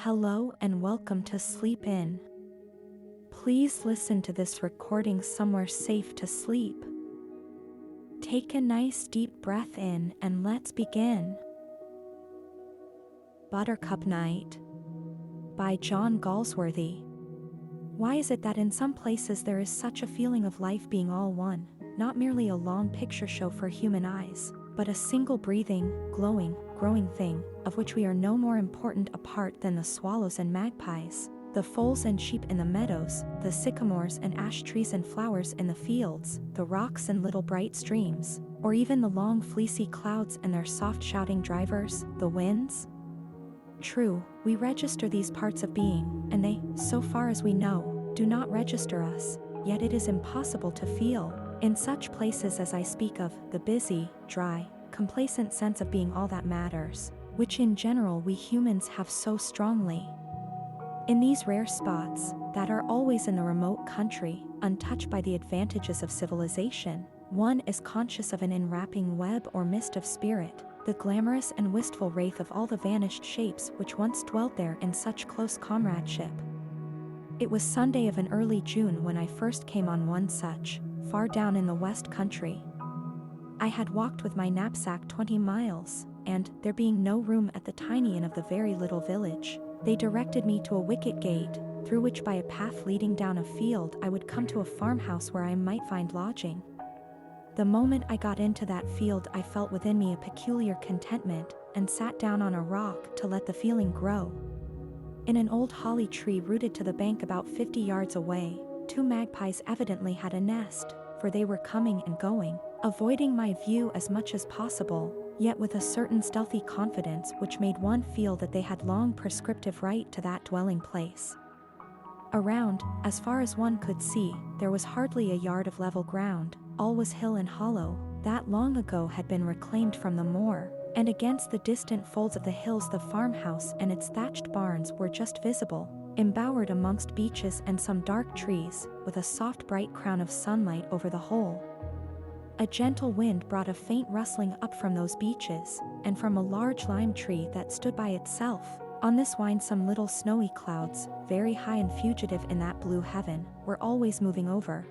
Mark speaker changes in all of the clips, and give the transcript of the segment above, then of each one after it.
Speaker 1: Hello and welcome to SleepInn. Please listen to this recording somewhere safe to sleep. Take a nice deep breath in and let's begin. Buttercup Night by John Galsworthy. Why is it that in some places there is such a feeling of life being all one, not merely a long picture show for human eyes, but a single breathing, glowing, growing thing, of which we are no more important a part than the swallows and magpies, the foals and sheep in the meadows, the sycamores and ash trees and flowers in the fields, the rocks and little bright streams, or even the long fleecy clouds and their soft shouting drivers, the winds? True, we register these parts of being, and they, so far as we know, do not register us, yet it is impossible to feel, in such places as I speak of, the busy, dry, complacent sense of being all that matters, which in general we humans have so strongly. In these rare spots, that are always in the remote country, untouched by the advantages of civilization, one is conscious of an enwrapping web or mist of spirit, the glamorous and wistful wraith of all the vanished shapes which once dwelt there in such close comradeship. It was Sunday of an early June when I first came on one such, far down in the West Country. I had walked with my knapsack 20 miles, and, there being no room at the tiny inn of the very little village, they directed me to a wicket gate, through which by a path leading down a field I would come to a farmhouse where I might find lodging. The moment I got into that field I felt within me a peculiar contentment, and sat down on a rock to let the feeling grow. In an old holly tree rooted to the bank about 50 yards away, 2 magpies evidently had a nest, for they were coming and going, avoiding my view as much as possible, yet with a certain stealthy confidence which made one feel that they had long prescriptive right to that dwelling place. Around, as far as one could see, there was hardly a yard of level ground, all was hill and hollow, that long ago had been reclaimed from the moor, and against the distant folds of the hills the farmhouse and its thatched barns were just visible, embowered amongst beeches and some dark trees, with a soft bright crown of sunlight over the whole. A gentle wind brought a faint rustling up from those beeches, and from a large lime tree that stood by itself. On this wind some little snowy clouds, very high and fugitive in that blue heaven, were always moving over.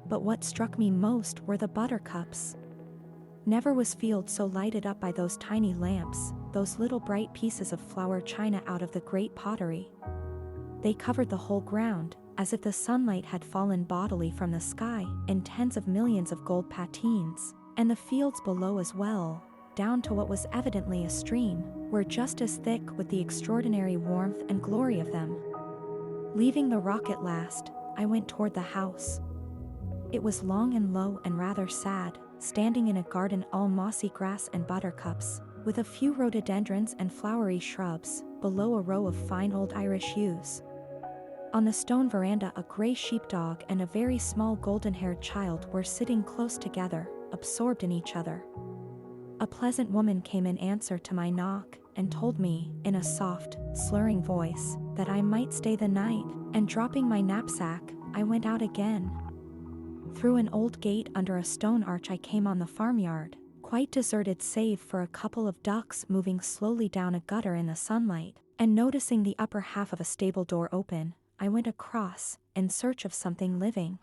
Speaker 1: But what struck me most were the buttercups. Never was field so lighted up by those tiny lamps, those little bright pieces of flower china out of the great pottery. They covered the whole ground, as if the sunlight had fallen bodily from the sky, in tens of millions of gold patines, and the fields below as well, down to what was evidently a stream, were just as thick with the extraordinary warmth and glory of them. Leaving the rock at last, I went toward the house. It was long and low and rather sad, standing in a garden all mossy grass and buttercups, with a few rhododendrons and flowery shrubs, below a row of fine old Irish yews. On the stone veranda a grey sheepdog and a very small golden-haired child were sitting close together, absorbed in each other. A pleasant woman came in answer to my knock, and told me, in a soft, slurring voice, that I might stay the night, and dropping my knapsack, I went out again. Through an old gate under a stone arch I came on the farmyard, quite deserted save for a couple of ducks moving slowly down a gutter in the sunlight, and noticing the upper half of a stable door open, I went across, in search of something living.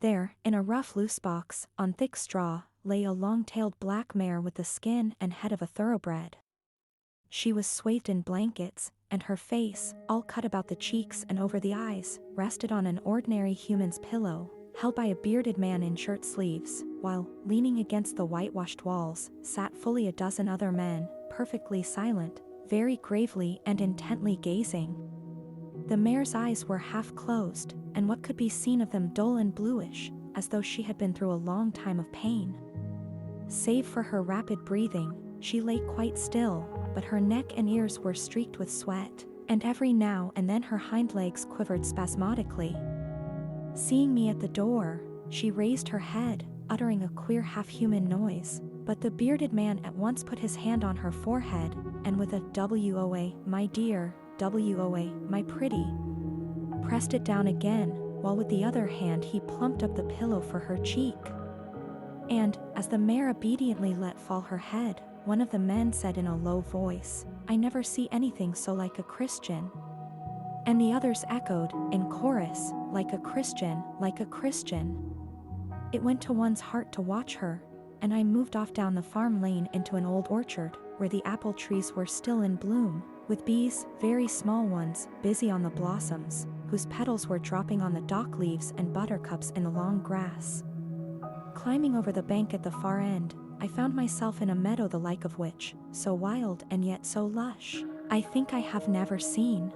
Speaker 1: There, in a rough loose box, on thick straw, lay a long-tailed black mare with the skin and head of a thoroughbred. She was swathed in blankets, and her face, all cut about the cheeks and over the eyes, rested on an ordinary human's pillow, held by a bearded man in shirt sleeves, while, leaning against the whitewashed walls, sat fully a dozen other men, perfectly silent, very gravely and intently gazing. The mare's eyes were half closed, and what could be seen of them dull and bluish, as though she had been through a long time of pain. Save for her rapid breathing, she lay quite still, but her neck and ears were streaked with sweat, and every now and then her hind legs quivered spasmodically. Seeing me at the door, she raised her head, uttering a queer half-human noise, but the bearded man at once put his hand on her forehead, and with a "WOA, my dear, WOA, my pretty," pressed it down again, while with the other hand he plumped up the pillow for her cheek. And, as the mare obediently let fall her head, one of the men said in a low voice, "I never see anything so like a Christian." And the others echoed, in chorus, "Like a Christian, like a Christian." It went to one's heart to watch her, and I moved off down the farm lane into an old orchard, where the apple trees were still in bloom, with bees, very small ones, busy on the blossoms, whose petals were dropping on the dock leaves and buttercups in the long grass. Climbing over the bank at the far end, I found myself in a meadow the like of which, so wild and yet so lush, I think I have never seen.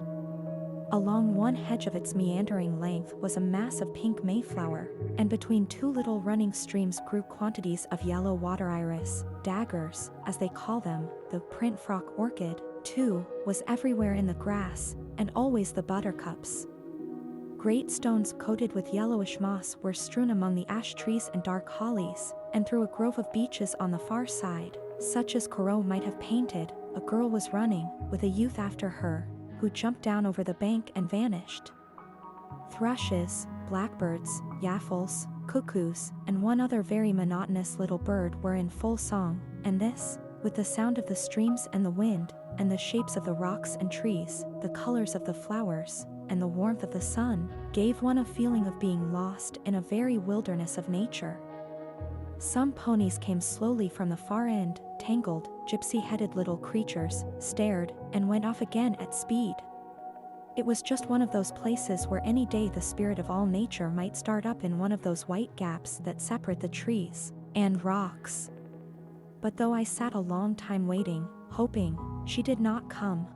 Speaker 1: Along one hedge of its meandering length was a mass of pink mayflower, and between two little running streams grew quantities of yellow water iris, daggers, as they call them. The print frock orchid, too, was everywhere in the grass, and always the buttercups. Great stones coated with yellowish moss were strewn among the ash trees and dark hollies, and through a grove of beeches on the far side, such as Corot might have painted, a girl was running, with a youth after her, who jumped down over the bank and vanished. Thrushes, blackbirds, yaffles, cuckoos, and one other very monotonous little bird were in full song, and this, with the sound of the streams and the wind, and the shapes of the rocks and trees, the colors of the flowers, and the warmth of the sun, gave one a feeling of being lost in a very wilderness of nature. Some ponies came slowly from the far end, tangled, gypsy-headed little creatures, stared, and went off again at speed. It was just one of those places where any day the spirit of all nature might start up in one of those white gaps that separate the trees and rocks. But though I sat a long time waiting, hoping, she did not come.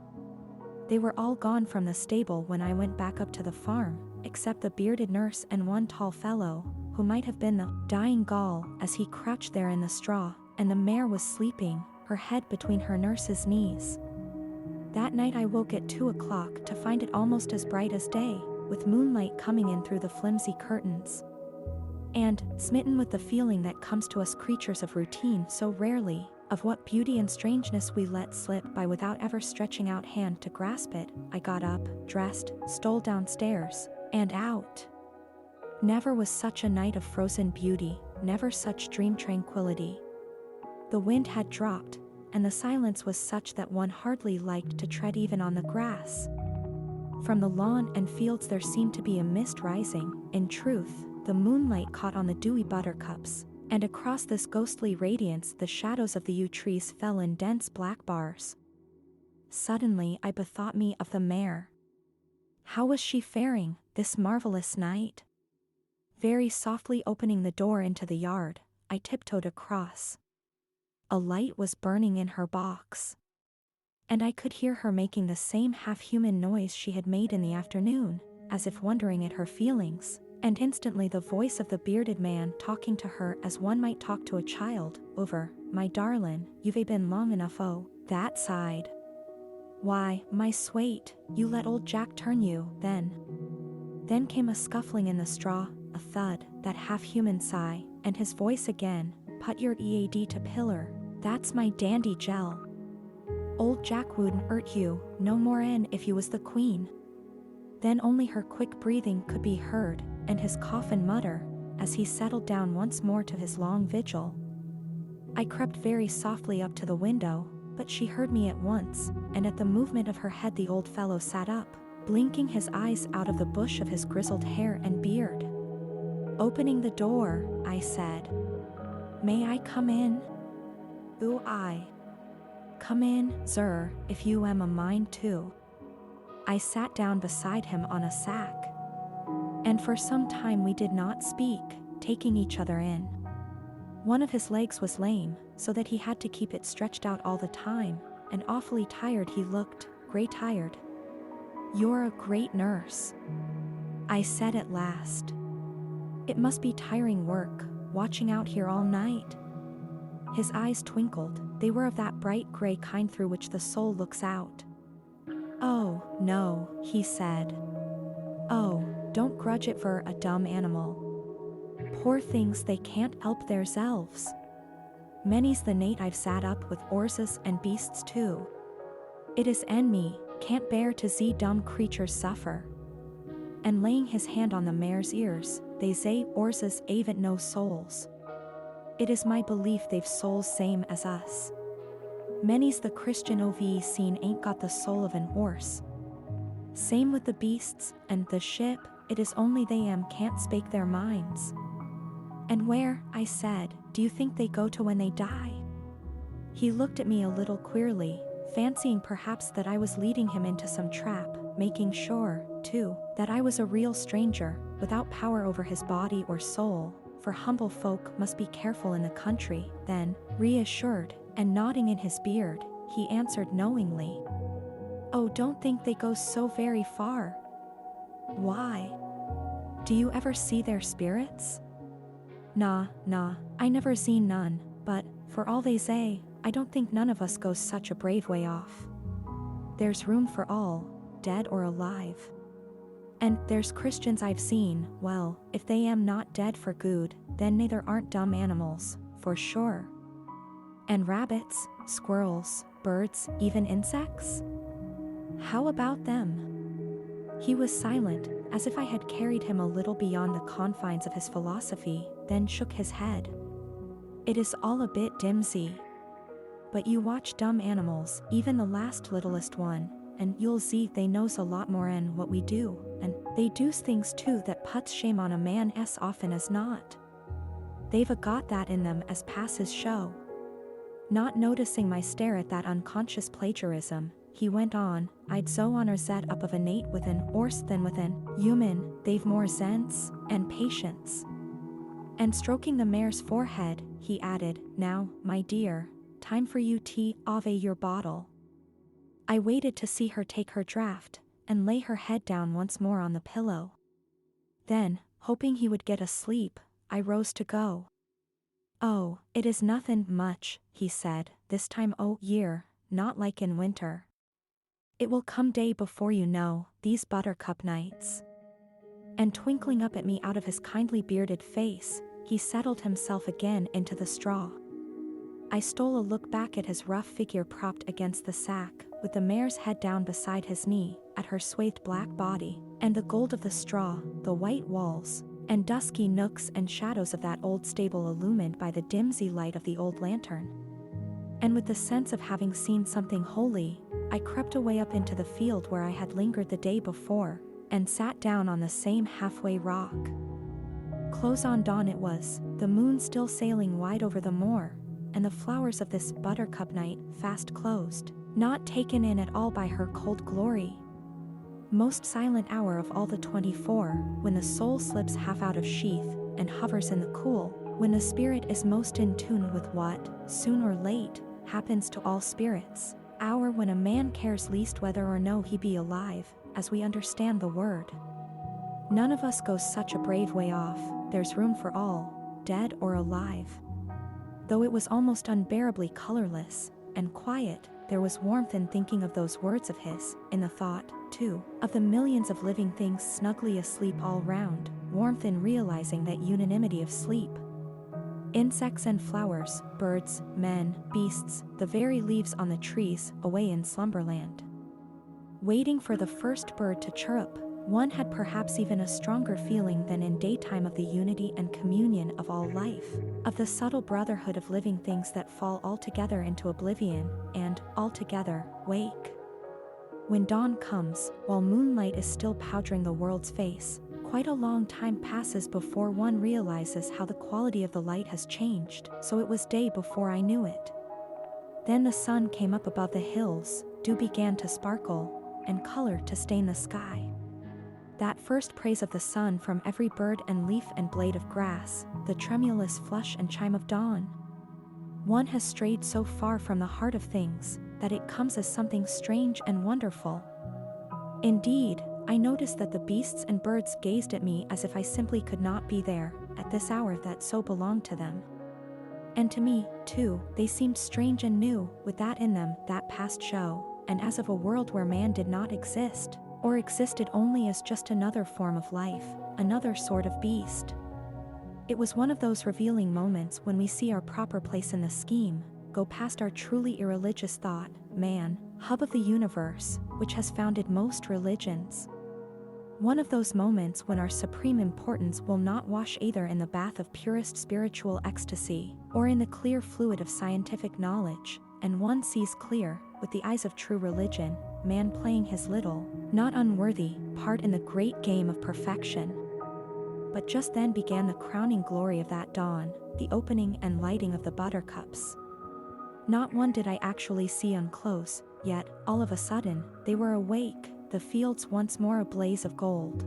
Speaker 1: They were all gone from the stable when I went back up to the farm, except the bearded nurse and one tall fellow, who might have been the dying Gaul as he crouched there in the straw, and the mare was sleeping, her head between her nurse's knees. That night I woke at 2 o'clock to find it almost as bright as day, with moonlight coming in through the flimsy curtains. And, smitten with the feeling that comes to us creatures of routine so rarely, of what beauty and strangeness we let slip by without ever stretching out hand to grasp it, I got up, dressed, stole downstairs, and out. Never was such a night of frozen beauty, never such dream tranquility. The wind had dropped, and the silence was such that one hardly liked to tread even on the grass. From the lawn and fields there seemed to be a mist rising. In truth, the moonlight caught on the dewy buttercups, and across this ghostly radiance the shadows of the yew trees fell in dense black bars. Suddenly I bethought me of the mare. How was she faring, this marvelous night? Very softly opening the door into the yard, I tiptoed across. A light was burning in her box, and I could hear her making the same half-human noise she had made in the afternoon, as if wondering at her feelings, and instantly the voice of the bearded man talking to her as one might talk to a child, over, "My darlin', you've been long enough that side. Why, my swate, you let old Jack turn you, then." Then came a scuffling in the straw, a thud, that half-human sigh, and his voice again, "Put your EAD to pillar, that's my dandy gel. Old Jack wouldn't 'urt you, no more if you was the queen." Then only her quick breathing could be heard, and his cough and mutter, as he settled down once more to his long vigil. I crept very softly up to the window, but she heard me at once, and at the movement of her head the old fellow sat up, blinking his eyes out of the bush of his grizzled hair and beard. Opening the door, I said, "May I come in?" "Ooh, I come in, sir, if you am a mind to." I sat down beside him on a sack, and for some time we did not speak, taking each other in. One of his legs was lame, so that he had to keep it stretched out all the time, and awfully tired he looked, grey tired. "You're a great nurse," I said at last. "It must be tiring work, watching out here all night." His eyes twinkled, they were of that bright grey kind through which the soul looks out. "Oh, no," he said. "Oh, don't grudge it for a dumb animal. Poor things, they can't help theirselves. Many's the night I've sat up with 'orses and beasts too. It is en me, can't bear to see dumb creatures suffer." And laying his hand on the mare's ears, "They say 'orses aven't no souls. It is my belief they've souls same as us." Many's the Christian OVE seen ain't got the soul of an horse. Same with the beasts, and the ship, it is only they can't spake their minds. And where, I said, do you think they go to when they die? He looked at me a little queerly, fancying perhaps that I was leading him into some trap, making sure, too, that I was a real stranger, without power over his body or soul, for humble folk must be careful in the country. Then, reassured, and nodding in his beard, he answered knowingly, "Oh, don't think they go so very far." "Why? Do you ever see their spirits?" Nah, I never seen none, but, for all they say, I don't think none of us goes such a brave way off. There's room for all, dead or alive. And there's Christians I've seen, well, if they am not dead for good, then neither aren't dumb animals, for sure. And rabbits, squirrels, birds, even insects? How about them? He was silent, as if I had carried him a little beyond the confines of his philosophy, then shook his head. It is all a bit dimsy. But you watch dumb animals, even the last littlest one, and you'll see they knows a lot more'n what we do, and they do's things too that puts shame on a man as often as not. They've got that in them as passes show. Not noticing my stare at that unconscious plagiarism, he went on, I'd so honor zet up of a Nate with an horse than with an human, they've more sense and patience. And stroking the mare's forehead, he added, now, my dear, time for you to ave your bottle. I waited to see her take her draught, and lay her head down once more on the pillow. Then, hoping he would get asleep, I rose to go. Oh, it is nothin' much, he said, this time o' year, not like in winter. It will come day before you know, these buttercup nights. And twinkling up at me out of his kindly bearded face, he settled himself again into the straw. I stole a look back at his rough figure propped against the sack, with the mare's head down beside his knee, at her swathed black body, and the gold of the straw, the white walls, and dusky nooks and shadows of that old stable illumined by the dimsy light of the old lantern. And with the sense of having seen something holy, I crept away up into the field where I had lingered the day before, and sat down on the same halfway rock. Close on dawn it was, the moon still sailing wide over the moor, and the flowers of this buttercup night fast closed, not taken in at all by her cold glory. Most silent hour of all the 24, when the soul slips half out of sheath, and hovers in the cool, when the spirit is most in tune with what, soon or late, happens to all spirits, hour when a man cares least whether or no he be alive, as we understand the word. None of us goes such a brave way off, there's room for all, dead or alive. Though it was almost unbearably colorless and quiet, there was warmth in thinking of those words of his, in the thought, too, of the millions of living things snugly asleep all round, warmth in realizing that unanimity of sleep. Insects and flowers, birds, men, beasts, the very leaves on the trees, away in slumberland. Waiting for the first bird to chirrup, one had perhaps even a stronger feeling than in daytime of the unity and communion of all life, of the subtle brotherhood of living things that fall altogether into oblivion, and, altogether, wake. When dawn comes, while moonlight is still powdering the world's face, quite a long time passes before one realizes how the quality of the light has changed, so it was day before I knew it. Then the sun came up above the hills, dew began to sparkle, and color to stain the sky. That first praise of the sun from every bird and leaf and blade of grass, the tremulous flush and chime of dawn. One has strayed so far from the heart of things, that it comes as something strange and wonderful. Indeed, I noticed that the beasts and birds gazed at me as if I simply could not be there, at this hour that so belonged to them. And to me, too, they seemed strange and new, with that in them, that past show, and as of a world where man did not exist, or existed only as just another form of life, another sort of beast. It was one of those revealing moments when we see our proper place in the scheme, go past our truly irreligious thought, man, hub of the universe, which has founded most religions. One of those moments when our supreme importance will not wash either in the bath of purest spiritual ecstasy, or in the clear fluid of scientific knowledge, and one sees clear, with the eyes of true religion, man playing his little, not unworthy, part in the great game of perfection. But just then began the crowning glory of that dawn, the opening and lighting of the buttercups. Not one did I actually see unclose, yet, all of a sudden, they were awake, the fields once more a blaze of gold.